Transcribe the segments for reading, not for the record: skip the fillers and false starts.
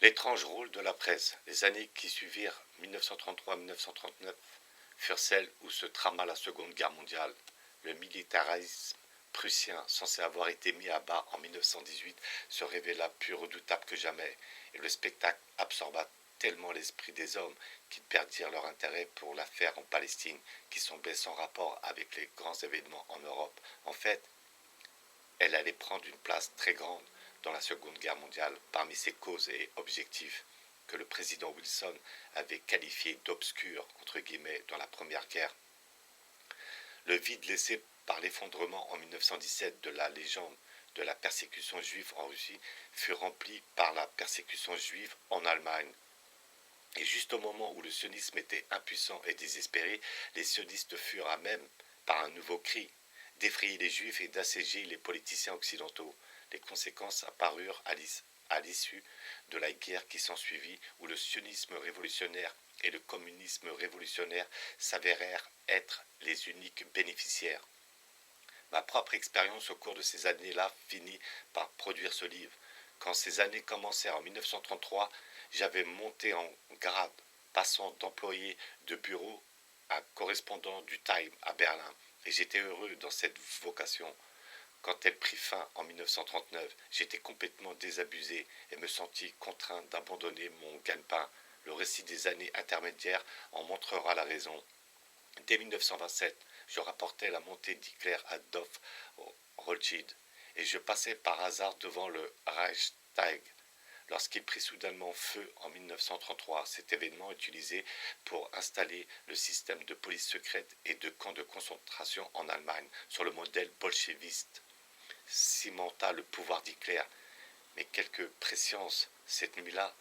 L'étrange rôle de la presse. Les années qui suivirent 1933-1939 furent celles où se trama la Seconde Guerre mondiale. Le militarisme prussien, censé avoir été mis à bas en 1918, se révéla plus redoutable que jamais, et le spectacle absorba tellement l'esprit des hommes qu'ils perdirent leur intérêt pour l'affaire en Palestine, qui semblait sans rapport avec les grands événements en Europe. En fait, elle allait prendre une place très grande dans la Seconde Guerre mondiale, parmi ses causes et objectifs que le président Wilson avait qualifiés d'obscurs, entre guillemets, dans la Première Guerre. Le vide laissé par l'effondrement en 1917 de la légende de la persécution juive en Russie fut rempli par la persécution juive en Allemagne. Et juste au moment où le sionisme était impuissant et désespéré, les sionistes furent à même, par un nouveau cri, d'effrayer les juifs et d'assiéger les politiciens occidentaux. Les conséquences apparurent à l'issue de la guerre qui s'ensuivit, où le sionisme révolutionnaire et le communisme révolutionnaire s'avérèrent être les uniques bénéficiaires. Ma propre expérience au cours de ces années-là finit par produire ce livre. Quand ces années commencèrent en 1933, j'avais monté en grade, passant d'employé de bureau à correspondant du Time à Berlin, et j'étais heureux dans cette vocation. Quand elle prit fin en 1939, j'étais complètement désabusé et me sentis contraint d'abandonner mon gagne-pain. Le récit des années intermédiaires en montrera la raison. Dès 1927, je rapportais la montée d'Hitler à Adolf Rothschild, et je passais par hasard devant le Reichstag lorsqu'il prit soudainement feu en 1933. Cet événement utilisé pour installer le système de police secrète et de camps de concentration en Allemagne sur le modèle bolchéviste cimenta le pouvoir d'Hitler. Mais quelque prescience cette nuit-là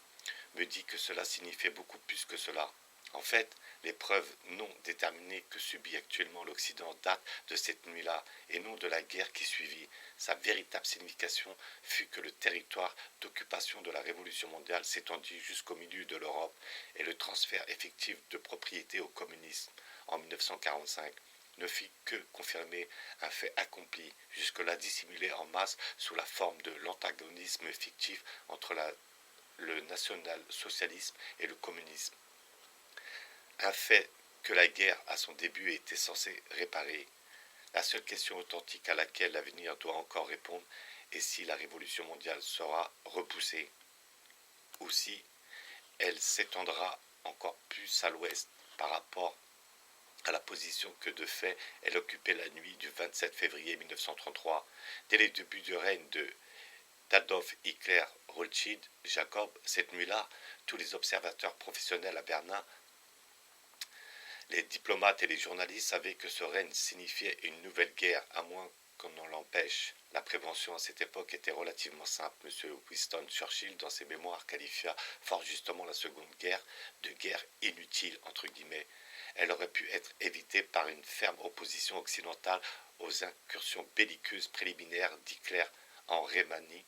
me dit que cela signifiait beaucoup plus que cela. En fait, les preuves non déterminées que subit actuellement l'Occident datent de cette nuit-là et non de la guerre qui suivit. Sa véritable signification fut que le territoire d'occupation de la Révolution mondiale s'étendit jusqu'au milieu de l'Europe et le transfert effectif de propriété au communisme en 1945 ne fit que confirmer un fait accompli, jusque-là dissimulé en masse sous la forme de l'antagonisme fictif entre le national-socialisme et le communisme. Un fait que la guerre, à son début, était censée réparer. La seule question authentique à laquelle l'avenir doit encore répondre est si la révolution mondiale sera repoussée, ou si elle s'étendra encore plus à l'ouest par rapport à la position que de fait elle occupait la nuit du 27 février 1933. Dès les débuts du règne d'Adolf Hitler Rothschild Jacob, cette nuit-là, tous les observateurs professionnels à Berlin, les diplomates et les journalistes savaient que ce règne signifiait une nouvelle guerre, à moins qu'on ne l'empêche. La prévention à cette époque était relativement simple. M. Winston Churchill, dans ses mémoires, qualifia fort justement la Seconde Guerre de guerre inutile, entre guillemets. Elle aurait pu être évitée par une ferme opposition occidentale aux incursions belliqueuses préliminaires d'Hitler en Rhénanie,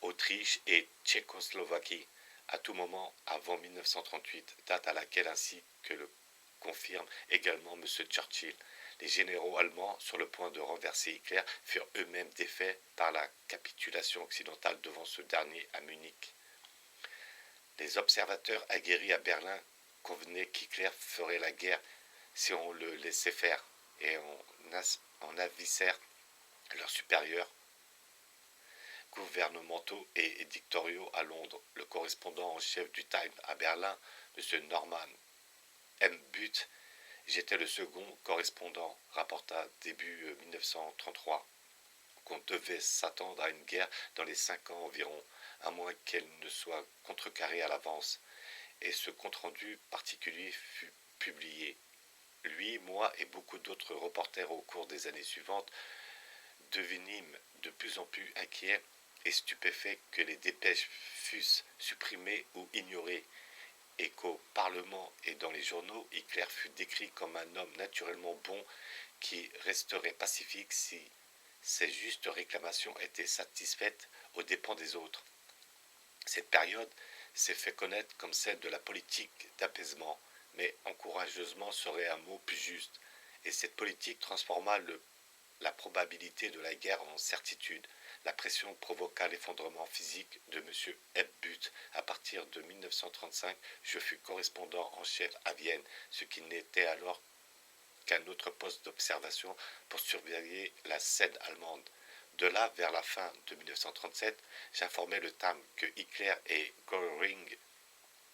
Autriche et Tchécoslovaquie, à tout moment avant 1938, date à laquelle, ainsi que le confirme également M. Churchill, les généraux allemands sur le point de renverser Hitler furent eux-mêmes défaits par la capitulation occidentale devant ce dernier à Munich. Les observateurs aguerris à Berlin convenaient qu'Hitler ferait la guerre si on le laissait faire, et en avisèrent leurs supérieurs gouvernementaux et édictoriaux à Londres. Le correspondant en chef du Time à Berlin, M. Norman M. Butt, j'étais le second correspondant, rapporta début 1933, qu'on devait s'attendre à une guerre dans les 5 ans environ, à moins qu'elle ne soit contrecarrée à l'avance, et ce compte-rendu particulier fut publié. Lui, moi et beaucoup d'autres reporters au cours des années suivantes devinîmes de plus en plus inquiets et stupéfaits que les dépêches fussent supprimées ou ignorées, et qu'au Parlement et dans les journaux, Hitler fut décrit comme un homme naturellement bon qui resterait pacifique si ses justes réclamations étaient satisfaites aux dépens des autres. Cette période s'est fait connaître comme celle de la politique d'apaisement, mais encourageusement serait un mot plus juste, et cette politique transforma la probabilité de la guerre en certitude. La pression provoqua l'effondrement physique de M. Hepburn. À partir de 1935, je fus correspondant en chef à Vienne, ce qui n'était alors qu'un autre poste d'observation pour surveiller la scène allemande. De là, vers la fin de 1937, j'informai le Time que Hitler et Göring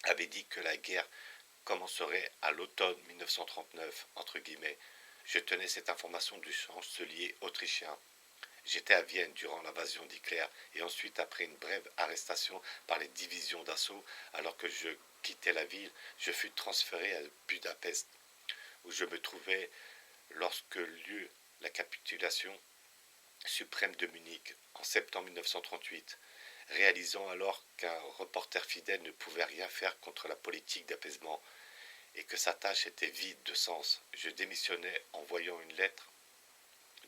avaient dit que la guerre commencerait à l'automne 1939, entre guillemets. Je tenais cette information du chancelier autrichien. J'étais à Vienne durant l'invasion d'Hitler et ensuite après une brève arrestation par les divisions d'assaut, alors que je quittais la ville, je fus transféré à Budapest, où je me trouvais lorsque l'eut la capitulation suprême de Munich en septembre 1938, réalisant alors qu'un reporter fidèle ne pouvait rien faire contre la politique d'apaisement et que sa tâche était vide de sens. Je démissionnais en voyant une lettre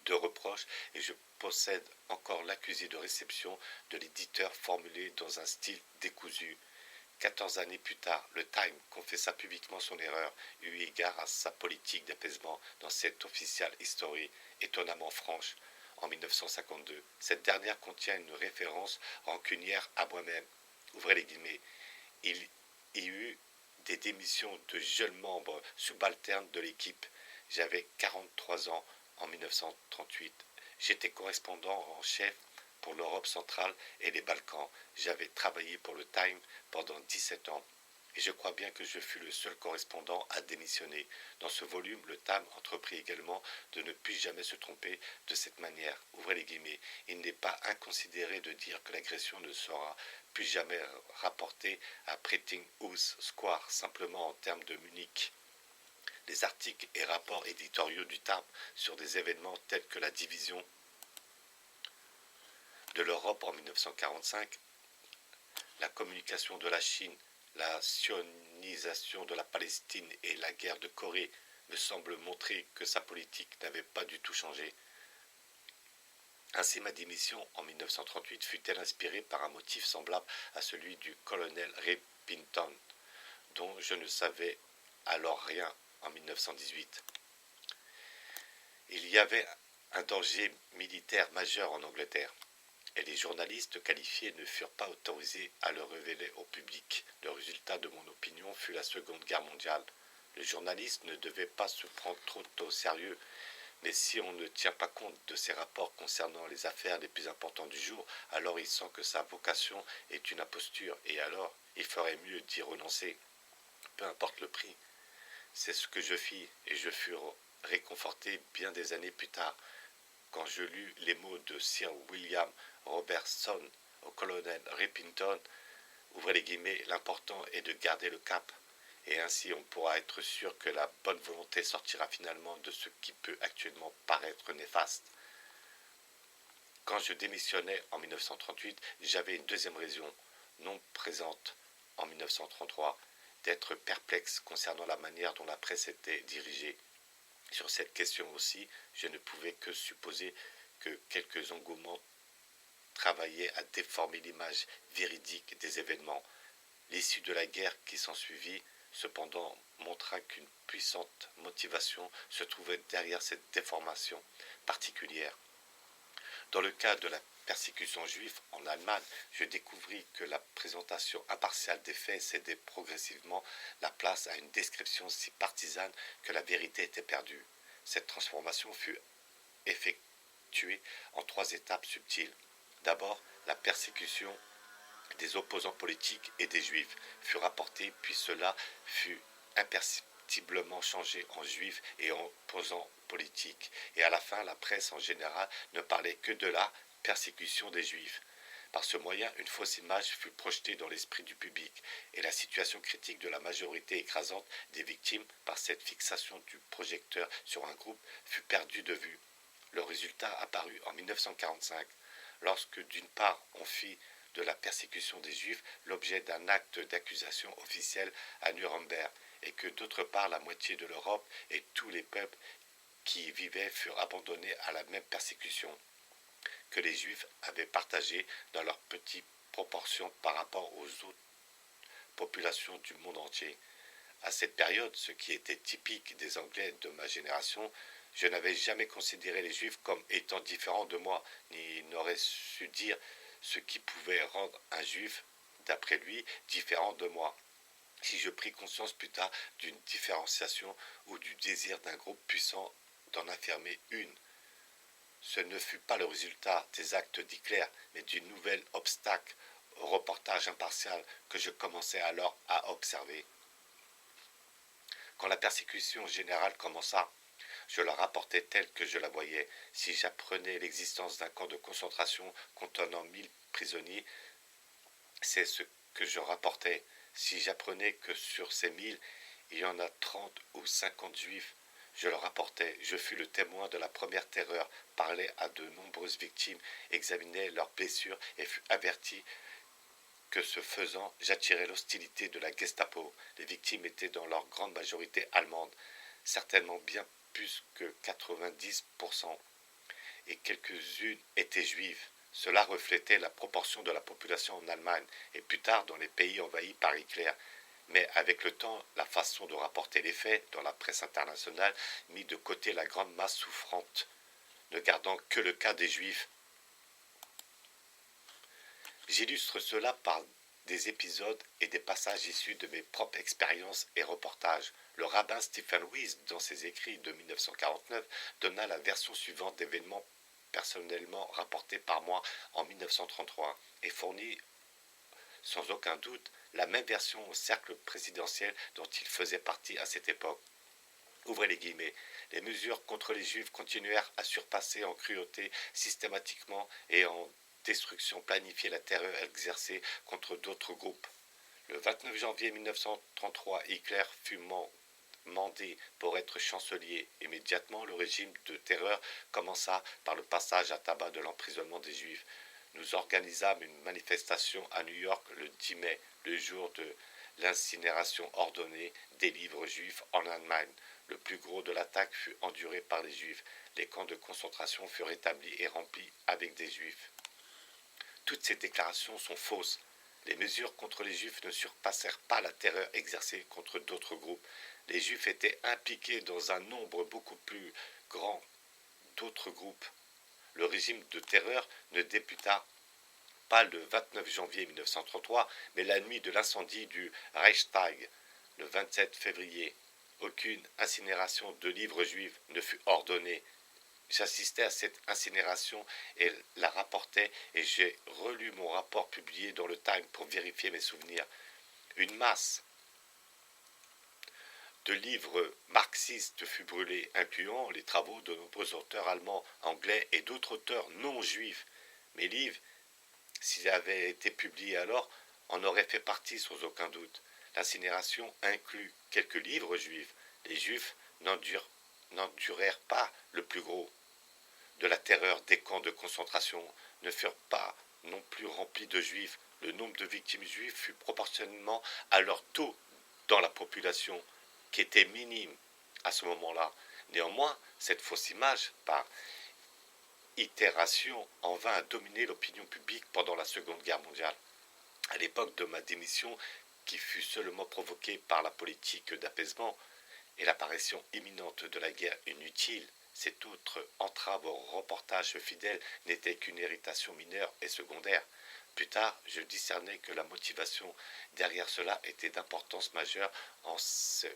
de reproche et je possède encore l'accusé de réception de l'éditeur formulé dans un style décousu. 14 années plus tard, le Time confessa publiquement son erreur, eu égard à sa politique d'apaisement dans cette official history étonnamment franche en 1952. Cette dernière contient une référence rancunière à moi-même. Ouvrez les guillemets. Il y eut des démissions de jeunes membres subalternes de l'équipe. J'avais 43 ans en 1938. J'étais correspondant en chef pour l'Europe centrale et les Balkans. J'avais travaillé pour le Time pendant 17 ans. Et je crois bien que je fus le seul correspondant à démissionner. Dans ce volume, le Time entreprit également de ne plus jamais se tromper de cette manière. Ouvrez les guillemets. Il n'est pas inconsidéré de dire que l'agression ne sera plus jamais rapportée à Printinghouse Square, simplement en termes de Munich. Les articles et rapports éditoriaux du Time sur des événements tels que la division de l'Europe en 1945, la communication de la Chine, la sionisation de la Palestine et la guerre de Corée me semblent montrer que sa politique n'avait pas du tout changé. Ainsi, ma démission en 1938 fut-elle inspirée par un motif semblable à celui du colonel Repington, dont je ne savais alors rien en 1918. Il y avait un danger militaire majeur en Angleterre, et les journalistes qualifiés ne furent pas autorisés à le révéler au public. Le résultat de mon opinion fut la Seconde Guerre mondiale. Le journaliste ne devait pas se prendre trop au sérieux, mais si on ne tient pas compte de ses rapports concernant les affaires les plus importantes du jour, alors il sent que sa vocation est une imposture, et alors il ferait mieux d'y renoncer, peu importe le prix. C'est ce que je fis, et je fus réconforté bien des années plus tard, quand je lus les mots de Sir William Robertson au colonel Repington, ouvrez les guillemets, l'important est de garder le cap, et ainsi on pourra être sûr que la bonne volonté sortira finalement de ce qui peut actuellement paraître néfaste. Quand je démissionnais en 1938, j'avais une deuxième raison, non présente en 1933, d'être perplexe concernant la manière dont la presse était dirigée. Sur cette question aussi, je ne pouvais que supposer que quelques engouements travaillaient à déformer l'image véridique des événements. L'issue de la guerre qui s'ensuivit, cependant, montra qu'une puissante motivation se trouvait derrière cette déformation particulière. Dans le cas de la persécution juive en Allemagne, je découvris que la présentation impartiale des faits cédait progressivement la place à une description si partisane que la vérité était perdue. Cette transformation fut effectuée en 3 étapes subtiles. D'abord, la persécution des opposants politiques et des juifs fut rapportée, puis cela fut imperceptiblement changé en juifs et en opposants politiques. Et à la fin, la presse en général ne parlait que de la persécution des juifs. Par ce moyen, une fausse image fut projetée dans l'esprit du public, et la situation critique de la majorité écrasante des victimes par cette fixation du projecteur sur un groupe fut perdue de vue. Le résultat apparut en 1945, lorsque d'une part on fit de la persécution des Juifs l'objet d'un acte d'accusation officiel à Nuremberg, et que d'autre part la moitié de l'Europe et tous les peuples qui y vivaient furent abandonnés à la même persécution que les Juifs avaient partagée dans leur petite proportion par rapport aux autres populations du monde entier. À cette période, ce qui était typique des Anglais de ma génération, Je n'avais jamais considéré les Juifs comme étant différents de moi, ni n'aurais su dire ce qui pouvait rendre un Juif, d'après lui, différent de moi. Si je pris conscience plus tard d'une différenciation ou du désir d'un groupe puissant d'en affirmer une, ce ne fut pas le résultat des actes d'Hitler, mais d'une nouvelle obstacle au reportage impartial que je commençais alors à observer. Quand la persécution générale commença, je la rapportais telle que je la voyais. Si j'apprenais l'existence d'un camp de concentration contenant 1000 prisonniers, c'est ce que je rapportais. Si j'apprenais que sur ces 1000, il y en a 30 ou 50 juifs, je le rapportais. Je fus le témoin de la première terreur, parlais à de nombreuses victimes, examinais leurs blessures et fus averti que ce faisant, j'attirais l'hostilité de la Gestapo. Les victimes étaient dans leur grande majorité allemandes, certainement bien plus que 90%, et quelques-unes étaient juives. Cela reflétait la proportion de la population en Allemagne et plus tard dans les pays envahis par Hitler. Mais avec le temps, la façon de rapporter les faits dans la presse internationale mit de côté la grande masse souffrante, ne gardant que le cas des Juifs. J'illustre cela par des épisodes et des passages issus de mes propres expériences et reportages. Le rabbin Stephen Weiss, dans ses écrits de 1949, donna la version suivante d'événements personnellement rapportés par moi en 1933 et fournit sans aucun doute la même version au cercle présidentiel dont il faisait partie à cette époque. Ouvrez les guillemets. Les mesures contre les Juifs continuèrent à surpasser en cruauté systématiquement et en destruction planifiée la terreur exercée contre d'autres groupes. Le 29 janvier 1933, Hitler fut mandé pour être chancelier. Immédiatement, le régime de terreur commença par le passage à tabac de l'emprisonnement des Juifs. Nous organisâmes une manifestation à New York le 10 mai, le jour de l'incinération ordonnée des livres juifs en Allemagne. Le plus gros de l'attaque fut enduré par les Juifs. Les camps de concentration furent établis et remplis avec des Juifs. Toutes ces déclarations sont fausses. Les mesures contre les Juifs ne surpassèrent pas la terreur exercée contre d'autres groupes. Les Juifs étaient impliqués dans un nombre beaucoup plus grand d'autres groupes. Le régime de terreur ne débuta pas le 29 janvier 1933, mais la nuit de l'incendie du Reichstag, le 27 février. Aucune incinération de livres juifs ne fut ordonnée. J'assistais à cette incinération et la rapportais et j'ai relu mon rapport publié dans le Time pour vérifier mes souvenirs. Une masse de livres marxistes fut brûlée, incluant les travaux de nombreux auteurs allemands, anglais et d'autres auteurs non juifs. Mes livres, s'ils avaient été publiés alors, en auraient fait partie sans aucun doute. L'incinération inclut quelques livres juifs. Les juifs n'endurèrent pas le plus gros de la terreur des camps de concentration, ne furent pas non plus remplis de juifs. Le nombre de victimes juives fut proportionnellement à leur taux dans la population, qui était minime à ce moment-là. Néanmoins, cette fausse image, par itération, en vint à dominer l'opinion publique pendant la Seconde Guerre mondiale. À l'époque de ma démission, qui fut seulement provoquée par la politique d'apaisement et l'apparition imminente de la guerre inutile, cette autre entrave au reportage fidèle n'était qu'une irritation mineure et secondaire. Plus tard, je discernais que la motivation derrière cela était d'importance majeure en ce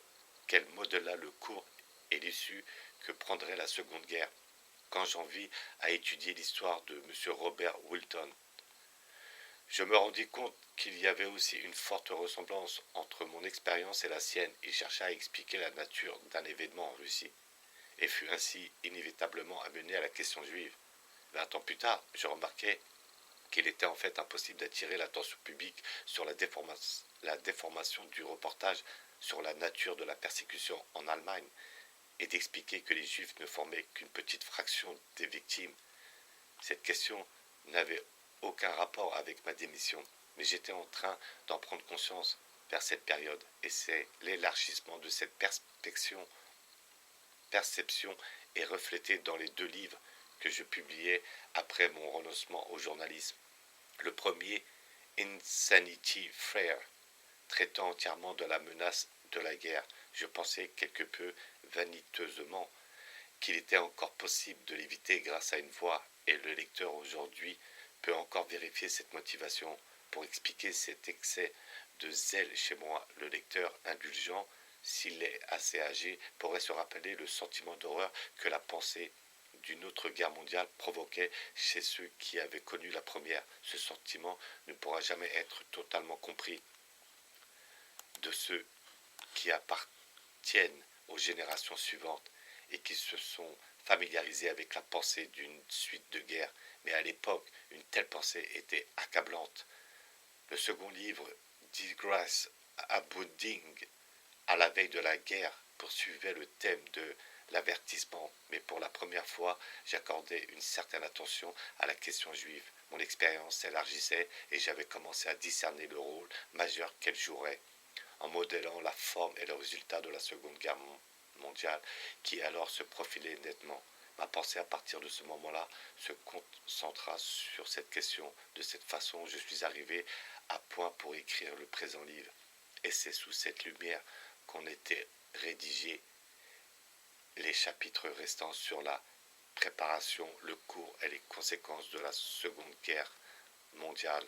qu'elle modela le cours et l'issue que prendrait la Seconde Guerre, quand j'en vis à étudier l'histoire de M. Robert Wilton. Je me rendis compte qu'il y avait aussi une forte ressemblance entre mon expérience et la sienne. Il chercha à expliquer la nature d'un événement en Russie, et fut ainsi inévitablement amené à la question juive. 20 ans plus tard, je remarquai qu'il était en fait impossible d'attirer l'attention publique sur la déformation du reportage sur la nature de la persécution en Allemagne, et d'expliquer que les Juifs ne formaient qu'une petite fraction des victimes. Cette question n'avait aucun rapport avec ma démission, mais j'étais en train d'en prendre conscience vers cette période, et c'est l'élargissement de cette perception est reflétée dans les 2 livres que je publiais après mon renoncement au journalisme. Le premier, Insanity Fair, traitant entièrement de la menace de la guerre. Je pensais quelque peu vaniteusement qu'il était encore possible de l'éviter grâce à une voix, et le lecteur aujourd'hui peut encore vérifier cette motivation. Pour expliquer cet excès de zèle chez moi, le lecteur indulgent, s'il est assez âgé, pourrait se rappeler le sentiment d'horreur que la pensée d'une autre guerre mondiale provoquait chez ceux qui avaient connu la première. Ce sentiment ne pourra jamais être totalement compris de ceux qui appartiennent aux générations suivantes et qui se sont familiarisés avec la pensée d'une suite de guerres. Mais à l'époque, une telle pensée était accablante. Le second livre, Disgrace Abounding, à la veille de la guerre, poursuivait le thème de l'avertissement, mais pour la première fois, j'accordais une certaine attention à la question juive. Mon expérience s'élargissait et j'avais commencé à discerner le rôle majeur qu'elle jouerait, en modélant la forme et le résultat de la Seconde Guerre mondiale, qui alors se profilait nettement. Ma pensée à partir de ce moment-là se concentra sur cette question. De cette façon, je suis arrivé à point pour écrire le présent livre. Et c'est sous cette lumière qu'on était rédigé les chapitres restants sur la préparation, le cours et les conséquences de la Seconde Guerre mondiale.